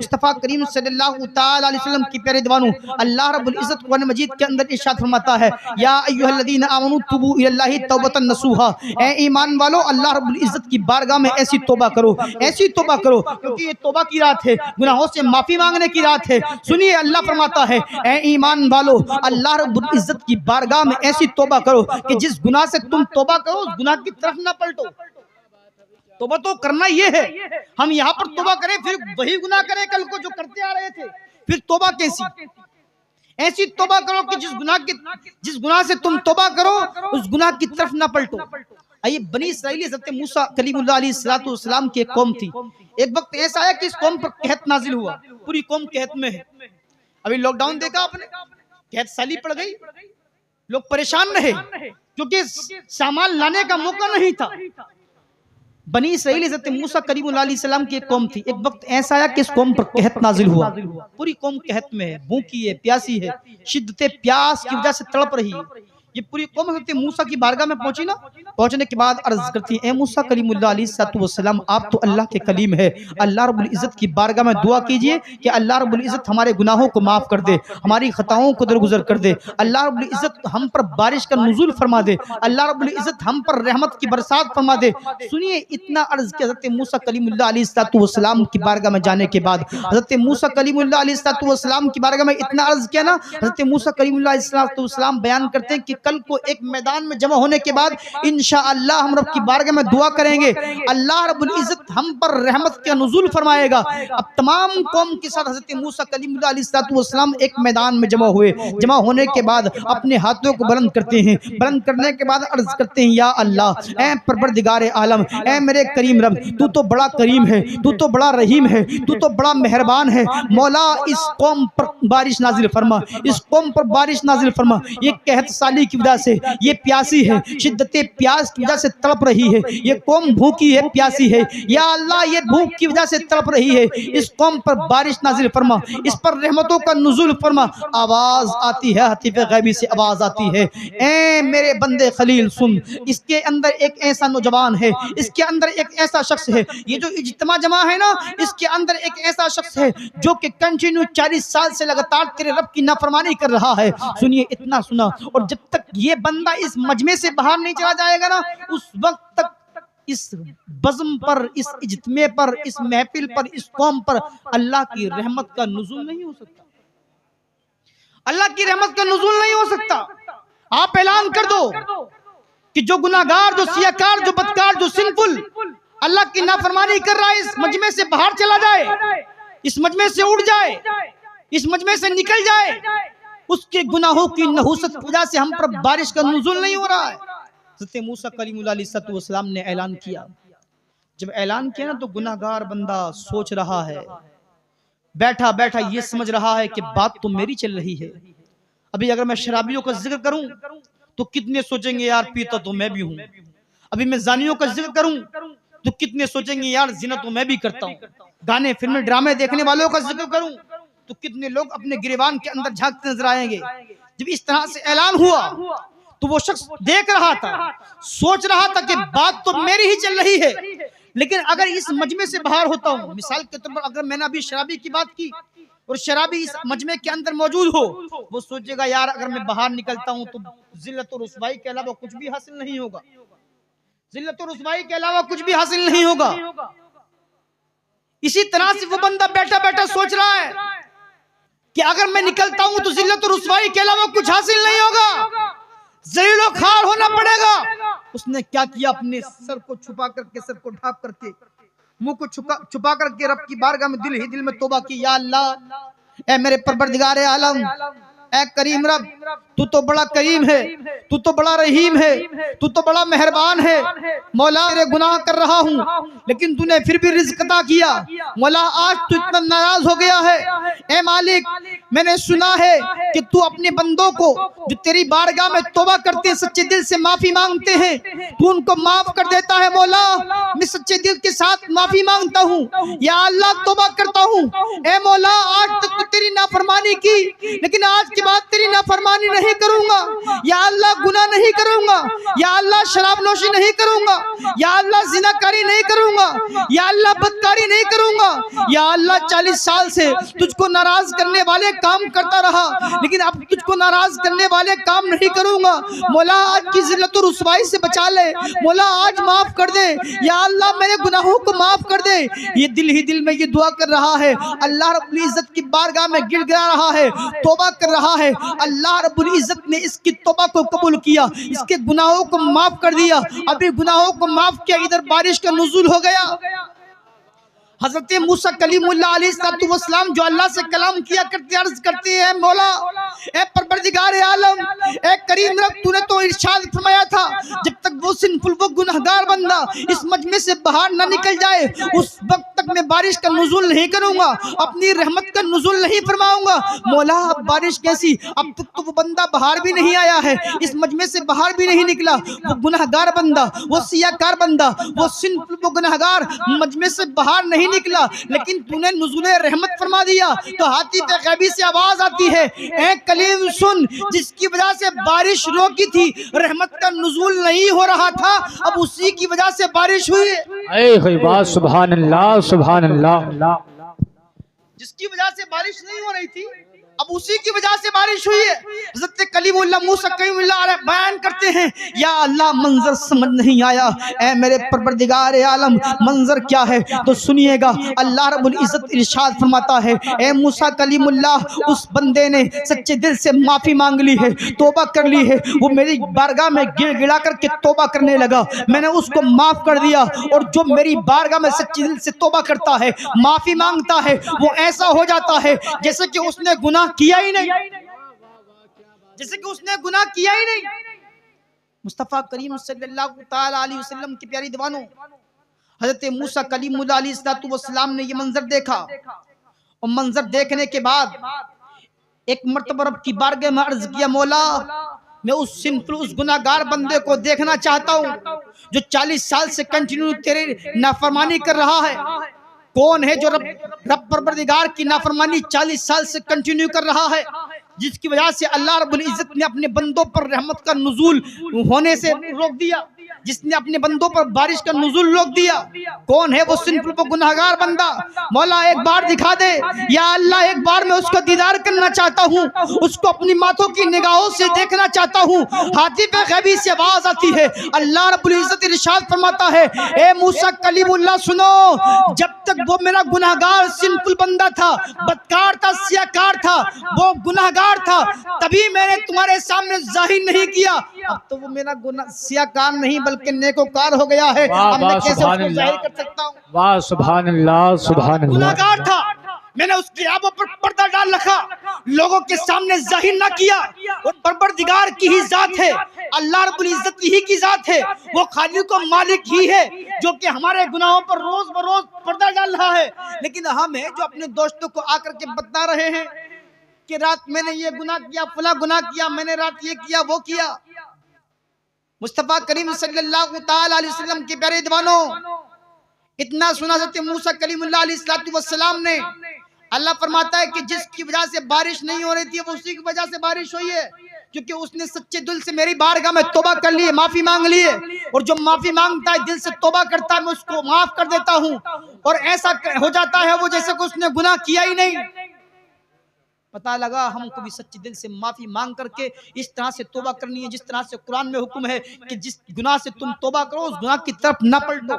मुस्तफ़ा करीम सल्लल्लाहु तआला अलैहि वसल्लम की प्यारे दीवानों, अल्लाह रब्बुल इज्जत कुरान मजीद के अंदर इरशाद फरमाता है, या अय्युहल्लज़ीना आमनू तुबू इलल्लाहि तौबतन नसूहा, ए ईमान वालो अल्लाह रब्बुल इज्जत की बारगाह में ऐसी तौबा करो, ऐसी तौबा करो, क्योंकि ये तौबा की रात है, गुनाहों से माफी मांगने की रात है। सुनिए अल्लाह फरमाता है, ए ईमान वालो अल्लाह रब्बुल इज्जत की बारगाह में ऐसी तौबा करो कि जिस गुनाह से तुम तौबा करो उस गुनाह की तरफ ना पलटो। तौबा तो करना ये है, हम यहाँ पर तौबा करें फिर वही गुनाह करें कल को जो करते आ रहे थे, फिर तौबा कैसी? ऐसी तौबा करो कि जिस गुनाह से तुम तौबा करो उस गुनाह की तरफ ना पलटो। आइए, बनी इस्राएली हज़रत मूसा कलीमुल्लाह अलैहिस्सलाम की एक कौम थी। एक वक्त ऐसा आया कि इस कौम पर कहत नाजिल हुआ, पूरी कौम कहत में है। अभी लॉकडाउन देखा आपने, कहत साली पड़ गई, लोग परेशान रहे क्योंकि सामान लाने का मौका नहीं था। बनी इस्राएल हज़रत मूसा कलीमुल्लाह अलैहिस्सलाम की एक कौम थी। एक वक्त ऐसा आया कि इस कौम पर कहत नाजिल हुआ, पूरी कौम कहत में है, भूखी है, प्यासी है, शिद्दत प्यास की वजह से तड़प रही है। ये पूरी कौम हज़रत मूसा की बारगाह में पहुंची ना, पहुंचने के बाद अर्ज करती है, ए मूसा कलीमुल्लाह अलैहिस्सलाम, आप तो अल्लाह के कलीम है, अल्लाह रब्बुल इज्जत की बारगाह में दुआ कीजिए कि अल्लाह रब्बुल इज्जत हमारे गुनाहों को माफ कर दे, हमारी खताओं को दरगुजर कर दे, अल्लाह रब्बुल इज्जत हम पर बारिश का नुज़ूल फरमा दे, अल्लाह रब्बुल इज्जत हम पर रहमत की बरसात फरमा दे। सुनिए, इतना अर्ज किया हज़रत मूसा कलीमुल्लाह अलैहिस्सलाम की बारगाह में जाने के बाद, हज़रत मूसा कलीमुल्लाह अलैहिस्सलाम की बारगाह में इतना अर्ज किया ना, हज़रत मूसा कलीमुल्लाह अलैहिस्सलाम बयान करते हैं कि कल को एक मैदान में जमा होने के बाद इंशाअल्लाह हम रब की बारगाह में दुआ करेंगे, अल्लाह रब्बुल इज्जत हम पर रहमत का नुज़ूल फरमाएगा। अब तमाम कौम के साथ हज़रत मूसा कलीमुल्लाह अलैहिस्सलाम एक मैदान में जमा हुए। जमा होने के बाद अपने हाथों को बुलंद करते हैं, बुलंद करने के बाद अर्ज करते हैं, या अल्लाह, ए परवरदिगार आलम, ए मेरे करीम रब, तू तो बड़ा करीम है, तू तो बड़ा रहीम है, तू तो बड़ा मेहरबान है। मौला, इस कौम पर बारिश नाजिल फरमा, इस कौम पर बारिश नाजिल फरमा। ये कहत साली की वजह से ये प्यासी है, शिद्दत प्यास की वजह से तड़प रही है, ये कौम भूखी है, प्यासी है। या अल्लाह, ये भूख की वजह से तड़प रही है, इस कौम पर बारिश नाजिल फरमा, इस पर रहमतों का नुज़ूल फरमा। आवाज आती है, हतीफ गैबी से आवाज आती है, ए मेरे बंदे खलील सुन, इसके अंदर एक ऐसा नौजवान है, इसके अंदर एक ऐसा शख्स है, ये जो इज्तिमा जमा है ना, इसके अंदर एक ऐसा शख्स है जो कि कंटिन्यू 40 साल से लगातार तेरे रब की नाफरमानी कर रहा है। सुनिए, इतना सुना, और जब तक ये बंदा इस मजमे से बाहर नहीं चला जाएगा ना, उस वक्त तक इस बज़्म पर, इस इज्तिमे पर, इस महफिल पर, इस कौम पर अल्लाह की रहमत का नुज़ूल नहीं हो सकता। अल्लाह की रहमत का नुज़ूल नहीं हो सकता। आप ऐलान कर दो कि जो गुनाहगार, जो सियाकार, जो बदकार, जो सिनफुल अल्लाह की नाफरमानी कर रहा है, इस मजमे से बाहर चला जाए, इस मजमे से उड़ जाए, इस मजमे से निकल जाए, उसके गुनाहों की नहुसत वजह से हम पर बारिश का नुज़ूल नहीं हो रहा है। हज़रत मूसा कलीमुल्लाह अलैहिस्सलाम ने ऐलान किया। जब ऐलान किया ना, तो गुनाहगार बंदा सोच रहा है, बैठा बैठा ये समझ रहा है कि बात तो मेरी चल रही है। अभी अगर मैं शराबियों का जिक्र करूं तो कितने सोचेंगे यार पीता तो मैं भी हूं। अभी मैं जानियों का जिक्र करूं तो कितने सोचेंगे यार जिना तो मैं भी करता हूं। गाने, फिल्में, ड्रामे देखने वालों का जिक्र करूं तो कितने लोग अपने गिरेबान के अंदर झांकते नजर आएंगे। जब इस तरह से ऐलान हुआ तो वो शख्स देख रहा था, सोच रहा था कि बात तो मेरी ही चल रही है, लेकिन अगर इस मजमे से बाहर होता हूँ, मिसाल के तौर पर अगर मैंने अभी शराबी की बात की और शराबी इस मजमे के अंदर मौजूद हो, वो सोचेगा यार अगर मैं बाहर निकलता हूँ तो जिल्लत और रुसवाई के अलावा कुछ भी हासिल नहीं होगा, जिल्लत और रुसवाई के अलावा कुछ भी हासिल नहीं होगा। इसी तरह से वो बंदा बैठा बैठा सोच रहा है कि अगर मैं निकलता हूं तो जिल्लत और रुसवाई के अलावा कुछ हासिल नहीं होगा, ज़लीलो खार होना पड़ेगा। उसने क्या किया, अपने सर को छुपा करके, सर को ढांप करके, मुंह को छुपा करके रब की बारगाह में दिल ही दिल में तौबा की, या अल्लाह, ए मेरे परवरदिगार आलम, ए करीम रब, तू तो बड़ा करीम है, तू तो बड़ा रहीम है, तू तो बड़ा मेहरबान है। मौला, तेरे गुनाह कर रहा हूँ लेकिन तूने फिर भी रिज़्क़ अता किया। मौला, आज तू इतना नाराज हो गया है। ए मालिक, मैंने सुना है कि तू अपने बंदों को जो तेरी बारगाह में तौबा करते हैं, सच्चे दिल से माफी मांगते हैं, तू उनको माफ कर देता है। मौला, मैं सच्चे दिल के साथ माफी मांगता हूँ, या अल्लाह तौबा करता हूँ। ए मौला, आज तक तो तेरी नाफरमानी नाफरमानी की, लेकिन आज के बाद तेरी नाफरमानी नहीं करूंगा। या अल्लाह गुनाह नहीं करूंगा, या अल्लाह शराब नोशी नहीं करूंगा, या अल्लाह जिनाकारी नहीं करूंगा, या अल्लाह बदकारी नहीं करूंगा। या अल्लाह 40 साल से तुझको नाराज करने वाले काम करता रहा, लेकिन अब तुझको नाराज करने वाले काम नहीं करूंगा। मौला आज की जिल्लत और रुसवाई से बचा ले, मौला आज माफ कर दे। या अल्लाह मेरे गुनाहों को माफ कर दे। ये दिल ही दिल में ये दुआ कर रहा है, अल्लाह रब्बुल इज्जत की बारगाह में गिड़गिड़ा रहा है, तौबा कर रहा है। अल्लाह रब्बुल इज्जत ने इसकी तौबा को कबूल किया, इसके गुनाहों को माफ कर दिया। अभी गुनाहों को माफ किया, इधर बारिश का नुज़ूल हो गया। हजरत मूसा कलीमुल्लाह अलैहिस्सलाम जो अल्लाह से कलाम किया करते, अर्ज करते हैं, मौला ए परवरदिगार आलम, ए करीम रब, तूने तो इरशाद फरमाया था जब तक वो सिनफुल, वो गुनहगार बंदा इस मजमे से बाहर ना निकल जाए उस वक्त तक मैं बारिश का नुज़ूल नहीं करूंगा, अपनी रहमत का नुज़ूल नहीं फरमाऊंगा। मौला अब बारिश कैसी, अब तक तो वो बंदा बाहर भी नहीं आया है, इस मजमे से बाहर भी नहीं निकला। वो गुनहगार बंदा, वो सियाकार बंदा, वो सिनफुल, वो गुनहगार मजमे से बाहर नहीं निकला, लेकिन तूने नुज़ूले रहमत फरमा दिया। तो हाथी पे गैबी से आवाज आती है, ए कलीम सुन, जिसकी वजह से बारिश रोकी थी, रहमत का नुज़ूल नहीं हो रहा था, अब उसी की वजह से बारिश हुई। सुभान अल्लाह, सुभान अल्लाह। जिसकी वजह से बारिश नहीं हो रही थी, अब उसी की वजह से बारिश हुई है। हज़रत कलीमुल्लाह मूसा कलीमुल्लाह बयान करते हैं, या अल्लाह मंजर समझ नहीं आया, ऐ मेरे परवरदिगार आलम मंजर क्या है? तो सुनिएगा, अल्लाह रब्बुल इज्जत इरशाद फरमाता है, ऐ मूसा कलीमुल्लाह, उस बंदे ने सच्चे दिल से माफी मांग ली है, तौबा कर ली है, वो मेरी बारगाह में गिड़गिड़ा करके तौबा करने लगा, मैंने उसको माफ कर दिया। और जो मेरी बारगाह में सच्चे दिल से तौबा करता है, माफी मांगता है, वो ऐसा हो जाता है जैसे कि उसने गुनाह किया ही नहीं, जैसे कि उसने गुनाह किया ही नहीं। मुस्तफा करीम सल्लल्लाहु ताला अलैहि वसल्लम की प्यारी दीवानों, हजरत मूसा कलीमुल्लाह अलैहिस्सलाम ने ये मंजर देखा, और मंजर देखने के बाद एक मर्तबा रब की बारगाह में अर्ज किया, मौला मैं उस सिंपल, उस गुनाहगार बंदे को देखना चाहता हूँ जो 40 साल से कंटिन्यू तेरे नाफरमानी कर रहा है। कौन है जो रब परवरदिगार की नाफरमानी 40 साल से कंटिन्यू कर रहा है, जिसकी वजह से अल्लाह रब्बुल इज्जत ने अपने बंदों पर रहमत का नुज़ूल होने से रोक दिया, जिसने अपने बंदों पर बारिश का नुज़ूल रोक दिया? कौन है वो सिंपल, वो गुनाहगार बंदा? मौला एक बार दिखा दे, या अल्लाह एक बार मैं उसका दीदार करना चाहता हूँ, उसको अपनी माथों की निगाहों से देखना चाहता हूँ। हाथी पे गैबी से आवाज आती है, अल्लाह रब्बुल इज्जत इरशाद फरमाता है, ए मूसा कलीमुल्लाह सुनो, जब तक वो मेरा गुनाहगार सिंपल बंदा था, बदकार था, सियाकार था, वो गुनाहगार था, तभी मैंने तुम्हारे सामने जाहिर नहीं किया। अब तो वो मेरा गुनाह सियाकार नहीं बल्कि नेकोकार हो गया है, अब मैं कैसे उसको जाहिर कर सकता हूँ? वाह सुभान अल्लाह, सुभान अल्लाह। गुनाहगार था, मैंने उसके आबों पर पर्दा डाल रखा, लोगों के सामने जाहिर ना किया। और परवरदिगार की ही जात है, अल्लाह रब्बुल इज्जत ही की जात है, वो खालिक को मालिक ही है जो कि हमारे गुनाहों पर रोज बरोज पर्दा डाल रहा है। लेकिन हम हैं जो अपने दोस्तों को आकर के बता रहे हैं कि रात मैंने ये गुनाह किया, फला गुनाह किया, मैंने रात ये किया, वो किया। मुस्तफा करीम सल्लल्लाहु ताला अलैहि वसल्लम के प्यारे दीवानों, इतना सुना सकते मूसा कलीमुल्लाह अलैहिस्सलाम ने, अल्लाह फरमाता है कि जिसकी वजह से बारिश नहीं हो रही थी वो उसी की वजह से बारिश हुई है, क्योंकि उसने सच्चे दिल से मेरी बारगाह में तौबा कर ली है, माफी मांग ली है। और जो माफी मांगता है, दिल से तौबा करता है, मैं उसको माफ कर देता हूँ, और ऐसा हो जाता है वो जैसे कि उसने गुनाह किया ही नहीं। पता लगा हमको भी सच्चे दिल से माफी मांग करके इस तरह से तौबा करनी है, जिस तरह से कुरान में हुक्म है कि जिस गुनाह से तुम तौबा करो उस गुनाह की तरफ न पलटो।